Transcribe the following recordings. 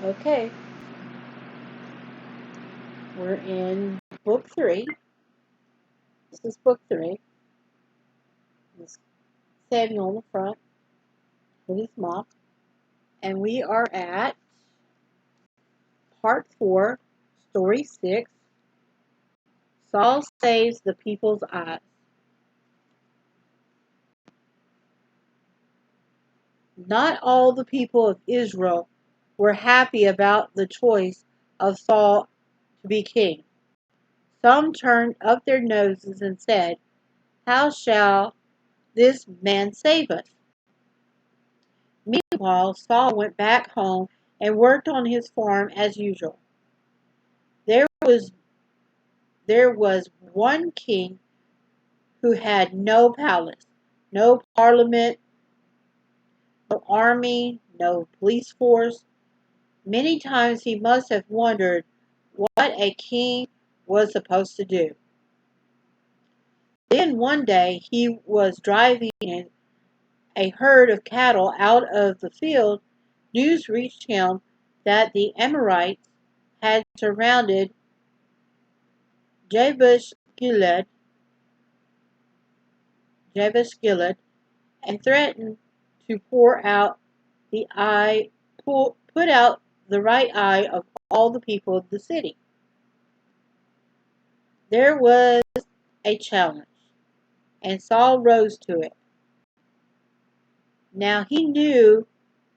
Okay, we're in book 3. This is book 3. This is Samuel in the front with his mom. And we are at part 4, story 6. Saul saves the people's eyes. Not all the people of Israel were happy about the choice of Saul to be king. Some turned up their noses and said, "How shall this man save us?" Meanwhile, Saul went back home and worked on his farm as usual. There was there was one king who had no palace, no parliament, no army, no police force. Many times he must have wondered what a king was supposed to do. Then one day he was driving a herd of cattle out of the field. News reached him that the Amorites had surrounded Jabesh Gilead, and threatened to put out the right eye of all the people of the city. There was a challenge, and Saul rose to it. Now he knew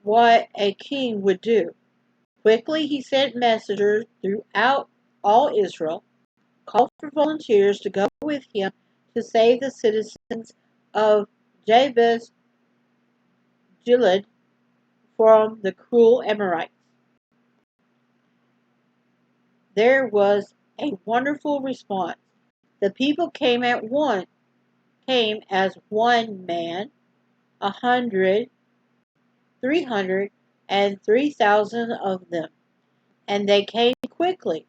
what a king would do. Quickly he sent messengers throughout all Israel, called for volunteers to go with him to save the citizens of Jabesh Gilead from the cruel Amorites. There was a wonderful response. The people came as one man, 100, 300, and 3,000 of them, and they came quickly,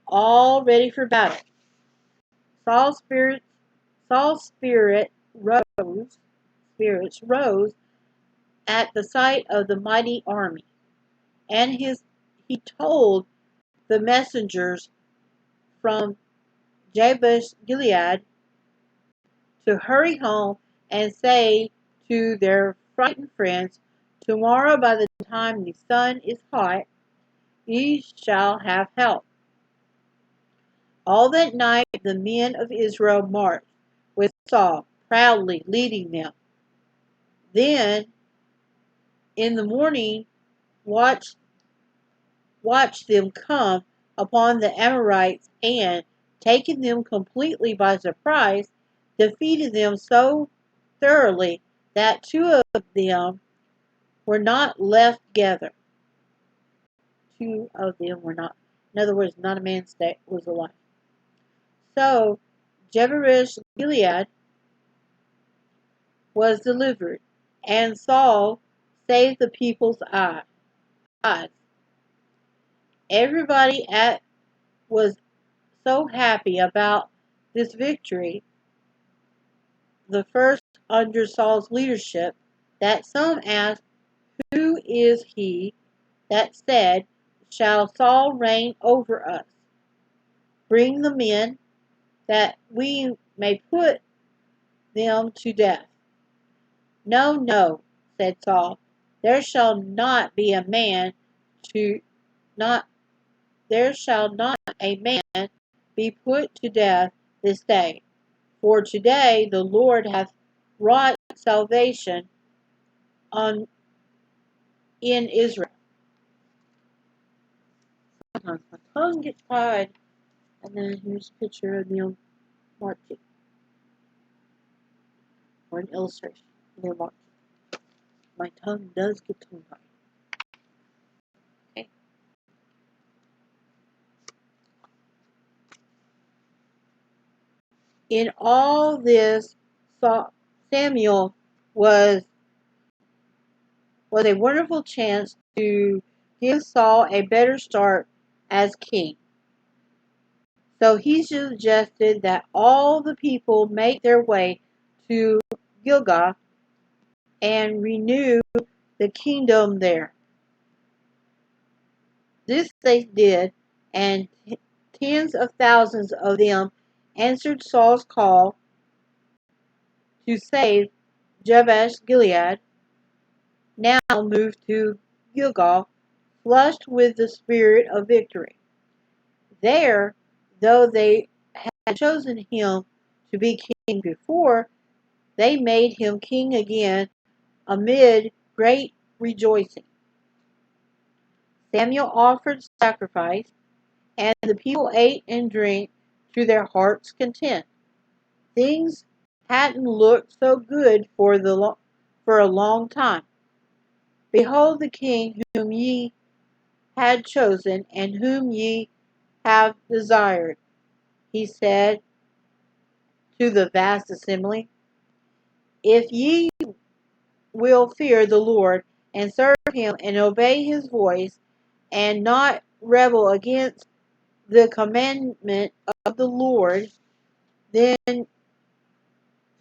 all ready for battle. Saul's spirit, Saul's spirit rose, spirits rose at the sight of the mighty army, and he told the messengers from Jabesh Gilead to hurry home and say to their frightened friends, "Tomorrow by the time the sun is hot, ye shall have help." All that night the men of Israel marched, with Saul proudly leading them. Then in the morning watch them come upon the Amorites and, taking them completely by surprise, defeated them so thoroughly that 2 of them were not left together. 2 of them were not. In other words, not a man was alive. So Jabesh Gilead was delivered, and Saul saved the people's eyes. Everybody was so happy about this victory, the first under Saul's leadership, that some asked, "Who is he that said, 'Shall Saul reign over us?' Bring the men, that we may put them to death." "No, no," said Saul, "there shall not be a man to not there shall not a man be put to death this day. For today the Lord hath wrought salvation on in Israel." Sometimes my tongue gets tied, and then here's a picture of them marching, or an illustration of them marching. My tongue does get tongue tied. Okay. In all this, Samuel was a wonderful chance to give Saul a better start as king. So he suggested that all the people make their way to Gilgal and renew the kingdom there. This they did, and tens of thousands of them answered Saul's call to save Jabesh Gilead, now moved to Gilgal, flushed with the spirit of victory. There, though they had chosen him to be king before, they made him king again amid great rejoicing. Samuel offered sacrifice, and the people ate and drank to their heart's content. Things hadn't looked so good for a long time. Behold the king whom ye had chosen, and whom ye have desired, he said to the vast assembly. If ye will fear the Lord, and serve him, and obey his voice, and not rebel against the commandment of the Lord, then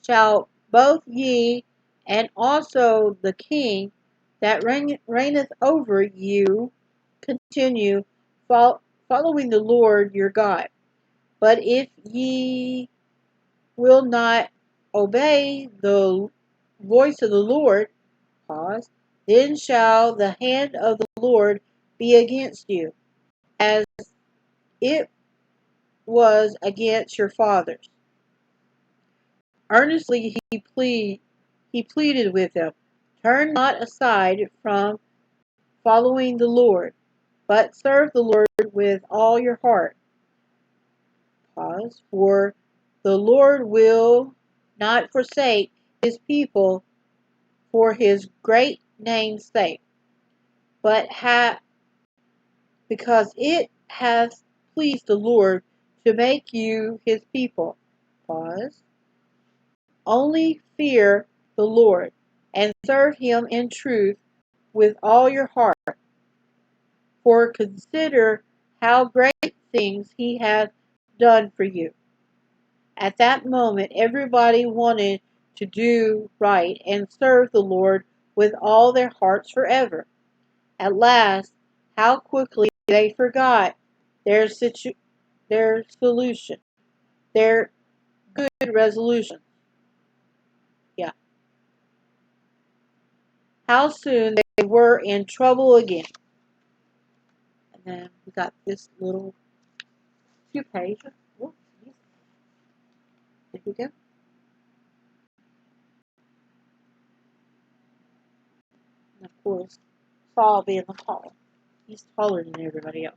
shall both ye and also the king that reigneth over you continue following the Lord your God. But if ye will not obey the voice of the Lord, pause, then shall the hand of the Lord be against you, as it was against your fathers. Earnestly he pleaded with them, turn not aside from following the Lord, but serve the Lord with all your heart. Pause. For the Lord will not forsake his people for his great name's sake, but because it hath pleased the Lord to make you his people. Pause. Only fear the Lord, and serve him in truth with all your heart. For consider how great things he hath done for you. At that moment, everybody wanted to do right and serve the Lord with all their hearts forever. At last, how quickly they forgot their solution, their good resolution. Yeah. How soon they were in trouble again. And then we got this little 2-page. Oh, here we go. And of course, Saul being the tall. He's taller than everybody else.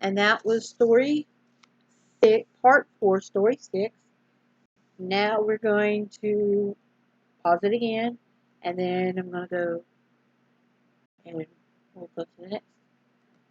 And that was story 6, part 4, story 6. Now we're going to pause it again, and then I'm going to go and we'll go to the next